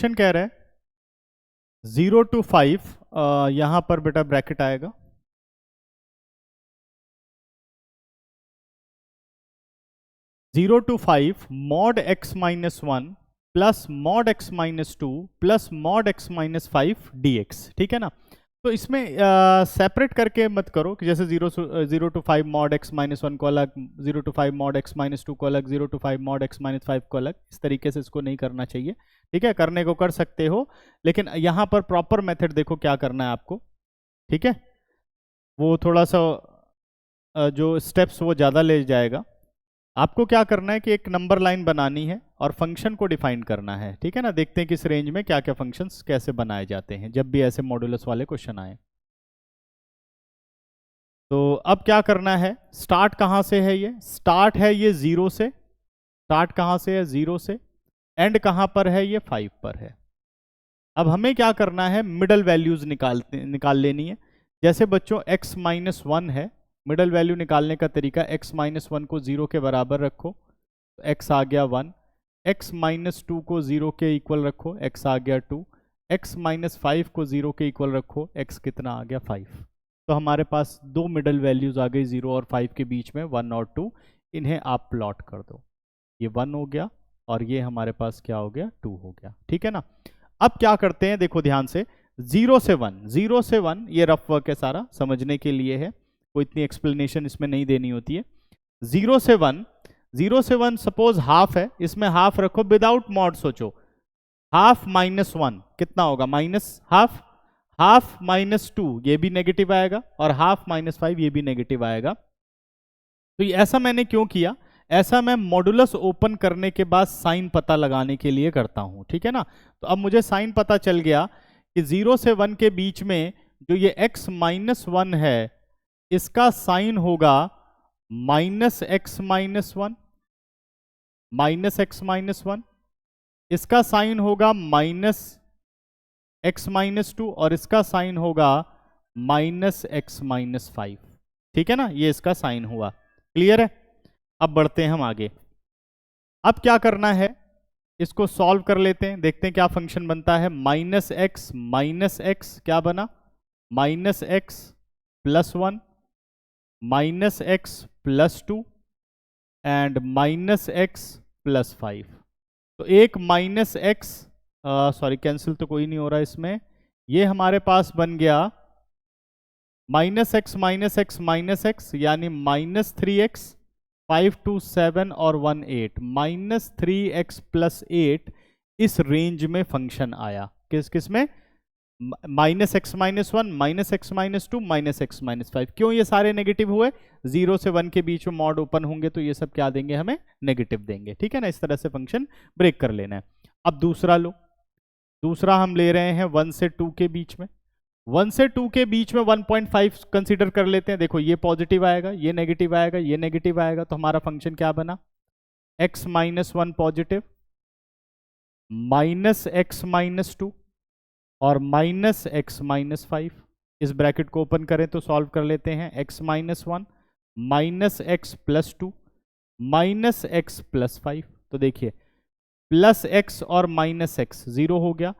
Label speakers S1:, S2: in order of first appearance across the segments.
S1: Question कह रहा है 0 to 5, यहां पर बेटा ब्रैकेट आएगा, 0 to 5 mod x minus 1 plus mod x minus 2 plus mod x minus 5 dx, ठीक है ना। तो इसमें सेपरेट करके मत करो कि जैसे 0 to 5 mod x minus 1 को अलग, 0 to 5 mod x minus 2 को अलग, 0 to 5 mod x minus 5 को अलग, इस तरीके से इसको नहीं करना चाहिए, ठीक है। करने को कर सकते हो, लेकिन यहाँ पर प्रॉपर मेथड देखो क्या करना है आपको, ठीक है। वो थोड़ा सा जो स्टेप्स वो ज़्यादा ले जाएगा। आपको क्या करना है कि एक नंबर लाइन बनानी है और फंक्शन को डिफाइन करना है, ठीक है ना। देखते हैं कि इस रेंज में क्या क्या फंक्शंस कैसे बनाए जाते हैं जब भी ऐसे मॉड्यूलस वाले क्वेश्चन आए। तो अब क्या करना है, स्टार्ट कहाँ से है, ये स्टार्ट है ये 0 से, स्टार्ट कहाँ से है 0 से, एंड कहाँ पर है ये 5 पर है। अब हमें क्या करना है, मिडल वैल्यूज निकाल लेनी है। जैसे बच्चों x माइनस 1 है, मिडल वैल्यू निकालने का तरीका x माइनस 1 को 0 के बराबर रखो, तो x आ गया 1, x माइनस 2 को 0 के इक्वल रखो, x आ गया 2, x माइनस 5 को 0 के इक्वल रखो, x कितना आ गया 5। तो हमारे पास दो मिडल वैल्यूज आ गई 0 और 5 के बीच में, 1 और 2। इन्हें आप प्लॉट कर दो, ये 1 हो गया और ये हमारे पास क्या हो गया 2 हो गया, ठीक है ना। अब क्या करते हैं, देखो ध्यान से, 0 से 1, 0 से 1 ये रफ वर्क है, सारा समझने के लिए है, कोई इतनी एक्सप्लेनेशन इसमें नहीं देनी होती है। 0 से 1, 0 से 1 सपोज हाफ है, इसमें हाफ रखो, विदाउट मॉड सोचो, हाफ माइनस 1 कितना होगा, माइनस हाफ, हाफ माइनस 2 ये भी नेगेटिव आएगा, और हाफ माइनस 5 ये भी नेगेटिव आएगा। तो ऐसा मैंने क्यों किया, ऐसा मैं मॉडुलस ओपन करने के बाद साइन पता लगाने के लिए करता हूं, ठीक है ना। तो अब मुझे साइन पता चल गया कि 0 से 1 के बीच में जो ये x माइनस 1 है, इसका साइन होगा minus x minus 1, minus x minus 1, इसका साइन होगा माइनस एक्स माइनस 2, और इसका साइन होगा माइनस एक्स माइनस 5, ठीक है ना। ये इसका साइन हुआ, क्लियर है। अब बढ़ते हैं हम आगे। अब क्या करना है, इसको सॉल्व कर लेते हैं, देखते हैं क्या फंक्शन बनता है। माइनस एक्स क्या बना, minus x plus 1, minus x plus 2 and minus x plus 5। तो एक माइनस एक्स, सॉरी कैंसिल तो कोई नहीं हो रहा इसमें, ये हमारे पास बन गया minus x minus x minus x, यानी माइनस 3x, 5 2 7 और 1 8, माइनस 3x प्लस 8 इस रेंज में फंक्शन आया। किस में, minus x minus 1, minus x minus 2, minus x minus 5। क्यों ये सारे नेगेटिव हुए, 0 से 1 के बीच में मॉड ओपन होंगे तो ये सब क्या देंगे, हमें नेगेटिव देंगे, ठीक है ना। इस तरह से फंक्शन ब्रेक कर लेना है। अब दूसरा लो, दूसरा हम ले रहे हैं 1 से 2 के बीच में, 1 से 2 के बीच में 1.5 कंसीडर कर लेते हैं। देखो ये पॉजिटिव आएगा, ये नेगेटिव आएगा, ये नेगेटिव आएगा, तो हमारा फंक्शन क्या बना, x minus 1 positive, minus x minus 2 और माइनस एक्स माइनस 5। इस ब्रैकेट को ओपन करें तो सॉल्व कर लेते हैं, x minus 1 minus x plus 2 minus x plus 5। तो देखिए प्लस एक्स और माइनस एक्स 0 हो गया,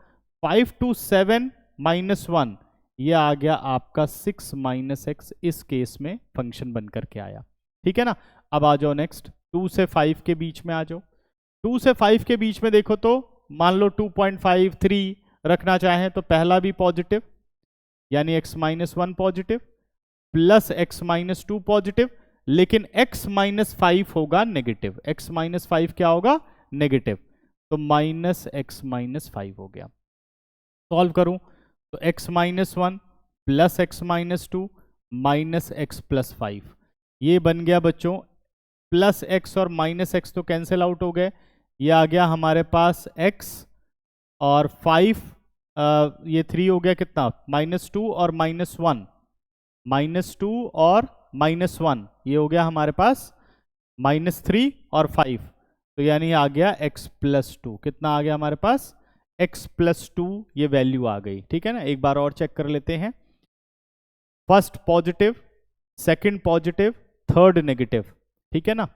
S1: 5 2 7 माइनस 1 ये आ गया आपका 6 माइनस एक्स, इस केस में फंक्शन बन करके आया, ठीक है ना। अब आ जाओ नेक्स्ट, 2 से 5 के बीच में आ जाओ। 2 से 5 के बीच में देखो तो मान लो 2.5 3 रखना चाहें तो पहला भी पॉजिटिव, यानी x minus 1 positive plus x minus 2 positive, लेकिन x माइनस 5 होगा नेगेटिव, x माइनस 5 क्या होगा, नेगेटिव, तो माइनस x माइनस 5 हो गया। सॉल्व करूं तो x minus 1 plus x minus 2 minus x plus 5, ये बन गया बच्चों, प्लस x और माइनस x तो कैंसिल आउट हो गए, ये आ गया हमारे पास x और 5, ये 3 हो गया कितना, माइनस 2 और माइनस 1, माइनस 2 और माइनस 1, ये हो गया हमारे पास माइनस 3 और 5, तो यानी आ गया x प्लस 2, कितना आ गया हमारे पास, x प्लस 2, ये वैल्यू आ गई, ठीक है ना। एक बार और चेक कर लेते हैं, first positive, second positive, third negative, ठीक है ना।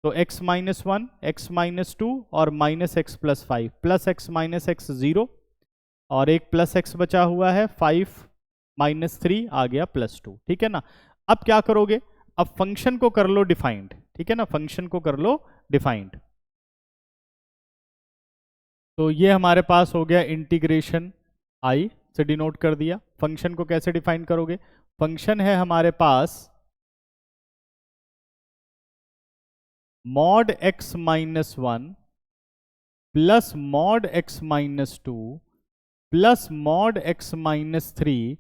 S1: तो x माइनस 1, x माइनस 2 और minus x plus 5, plus x minus x 0 और एक प्लस एक्स बचा हुआ है, 5 माइनस 3 आ गया प्लस 2। ठीक है ना। अब क्या करोगे, अब फंक्शन को कर लो डिफाइंड। ठीक है ना, फंक्शन को कर लो डिफाइंड। तो ये हमारे पास हो गया इंटीग्रेशन आई से डिनोट कर दिया। फंक्शन को कैसे डिफाइन करोगे, फंक्शन है हमारे पास mod x minus 1 plus mod x minus 2 plus mod x minus 3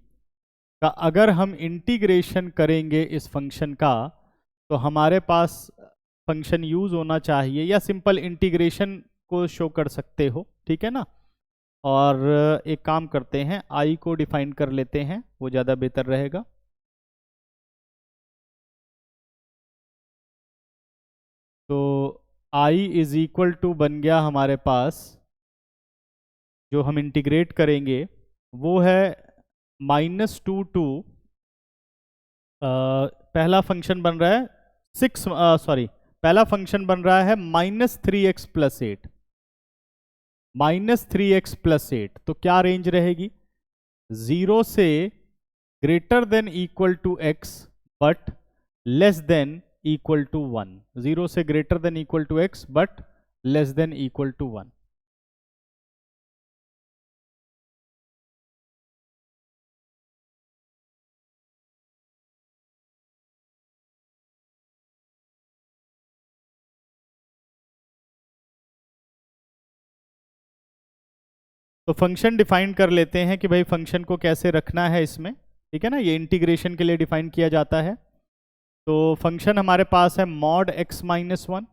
S1: का अगर हम इंटीग्रेशन करेंगे इस फंक्शन का, तो हमारे पास फंक्शन यूज होना चाहिए, या सिंपल इंटीग्रेशन को शो कर सकते हो। ठीक है ना। और एक काम करते हैं, आई को डिफाइन कर लेते हैं, वो ज़्यादा बेहतर रहेगा। तो आई इज इक्वल टू बन गया हमारे पास, जो हम इंटीग्रेट करेंगे वो है -2 पहला फंक्शन बन रहा है 6 सॉरी पहला फंक्शन बन रहा है -3x प्लस 8, -3x प्लस 8। तो क्या रेंज रहेगी, 0 से greater than equal to x but less than equal to 1, 0 से greater than equal to x but less than equal to 1। तो फंक्शन डिफाइन कर लेते हैं कि भाई फंक्शन को कैसे रखना है इसमें। ठीक है ना, ये इंटीग्रेशन के लिए डिफाइन किया जाता है। तो फंक्शन हमारे पास है mod x minus 1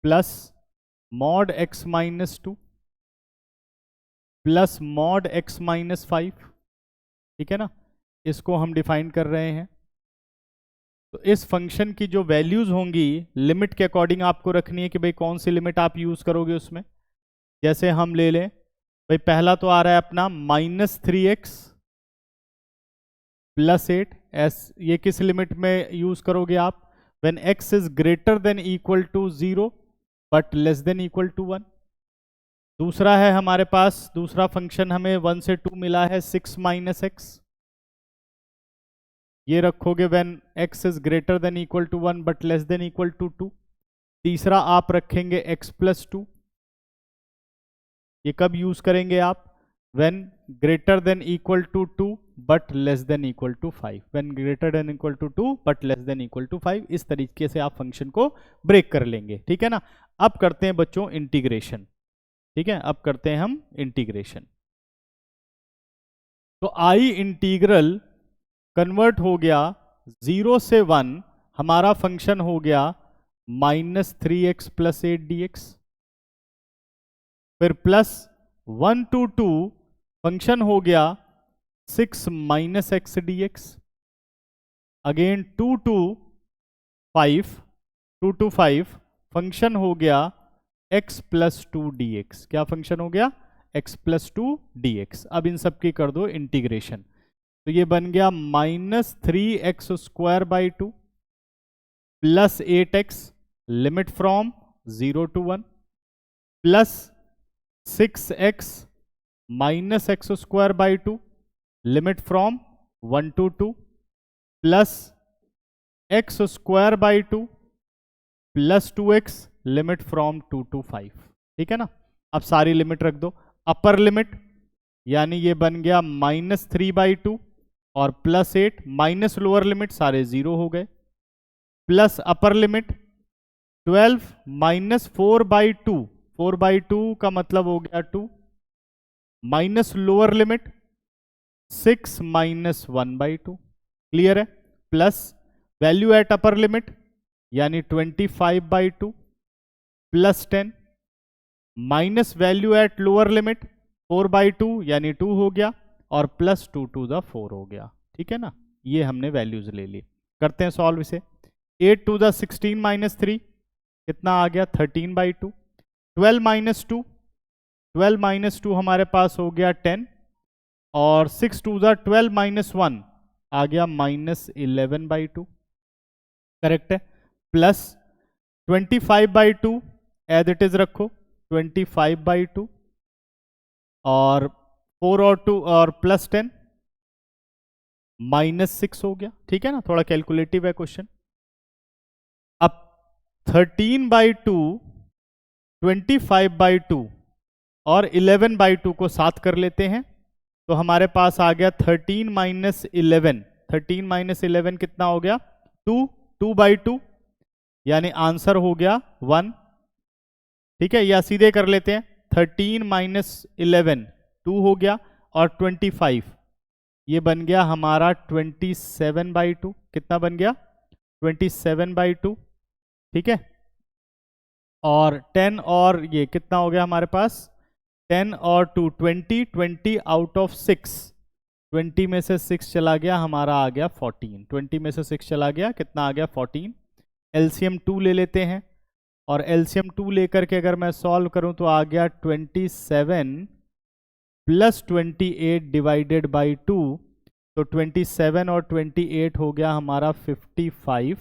S1: plus mod x minus 2 plus mod x minus 5। ठीक है ना, इसको हम डिफाइन कर रहे हैं। तो इस फंक्शन की जो वैल्यूज होंगी लिमिट के अकॉर्डिंग आपको रखनी है कि भाई कौन सी लिमिट आप यूज करोगे उसमें। जैसे हम ले लें भाई, पहला तो आ रहा है अपना -3x प्लस 8, ये किस लिमिट में यूज करोगे आप, when x is greater than equal to 0 but less than equal to 1। दूसरा है हमारे पास, दूसरा फंक्शन हमें 1 से 2 मिला है 6 माइनस एक्स, ये रखोगे when x is greater than equal to 1 but less than equal to 2। तीसरा आप रखेंगे x प्लस 2, ये कब यूज करेंगे आप, when greater than equal to 2 but less than equal to 5, when greater than equal to 2 but less than equal to 5। इस तरीके से आप फंक्शन को ब्रेक कर लेंगे। ठीक है ना। अब करते हैं बच्चों इंटीग्रेशन। ठीक है, अब करते हैं हम इंटीग्रेशन। तो आई इंटीग्रल कन्वर्ट हो गया 0 से 1, हमारा फंक्शन हो गया -3x प्लस 8 dx, फिर प्लस 1 to 2 फंक्शन हो गया 6 minus x D x, again 2 to 5 function हो गया x प्लस 2 डी एक्स। क्या फंक्शन हो गया, x प्लस 2 डी एक्स। अब इन सब की कर दो इंटीग्रेशन, तो ये बन गया -3x² 2 plus 8x limit from 0 to 1 plus 6x minus x² 2 limit from 1 to 2 plus x² 2 plus 2x limit from 2 to 5। ठीक है ना। अब सारी लिमिट रख दो, अपर लिमिट यानी ये बन गया -3/2 और प्लस 8, माइनस लोअर लिमिट सारे 0 हो गए, प्लस अपर लिमिट 12 माइनस 4/2, 4/2 का मतलब हो गया 2, minus lower limit 6 minus 1/2। Clear है। Plus value at upper limit यानी 25/2 plus 10, minus value at lower limit 4/2 यानी 2 हो गया, और प्लस 2 to the 4 हो गया। ठीक है ना, ये हमने वैल्यूज ले ली। करते हैं सॉल्व इसे। 8 to the 16 माइनस 3 कितना आ गया, 13/2। 12 माइनस 2, 12 माइनस 2 हमारे पास हो गया 10, और 6 to the 12 माइनस 1 आ गया -11/2। करेक्ट है। प्लस 25/2 एज इट इज रखो, 25/2 और 4 और 2 और प्लस 10 -6 हो गया। ठीक है ना, थोड़ा कैलकुलेटिव है क्वेश्चन। अब 13/2, 25/2 और 11/2 को साथ कर लेते हैं, तो हमारे पास आ गया 13 - 11। 13 - 11 कितना हो गया? 2, 2/2, यानी आंसर हो गया 1। ठीक है, या सीधे कर लेते हैं, 13 - 11 2 हो गया, और 25 ये बन गया हमारा 27/2। कितना बन गया? 27/2। ठीक है, और 10 और ये कितना हो गया हमारे पास? 10 और 2 20, 20 आउट ऑफ 6, 20 में से 6 चला गया, हमारा आ गया 14। 20 में से 6 चला गया, कितना आ गया? 14। एलसीएम 2 ले लेते हैं, और एलसीएम 2 लेकर के अगर मैं सॉल्व करूं तो आ गया 27 प्लस 28 डिवाइडेड बाई 2, तो 27 और 28 हो गया हमारा 55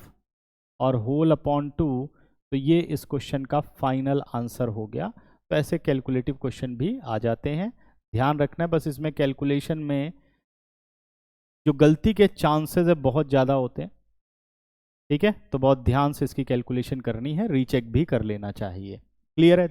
S1: और होल अपॉन 2। तो ये इस क्वेश्चन का फाइनल आंसर हो गया। तो ऐसे कैलकुलेटिव क्वेश्चन भी आ जाते हैं, ध्यान रखना है बस। इसमें कैलकुलेशन में जो गलती के चांसेस है बहुत ज़्यादा होते हैं। ठीक है, तो बहुत ध्यान से इसकी कैलकुलेशन करनी है, रीचेक भी कर लेना चाहिए। क्लियर है?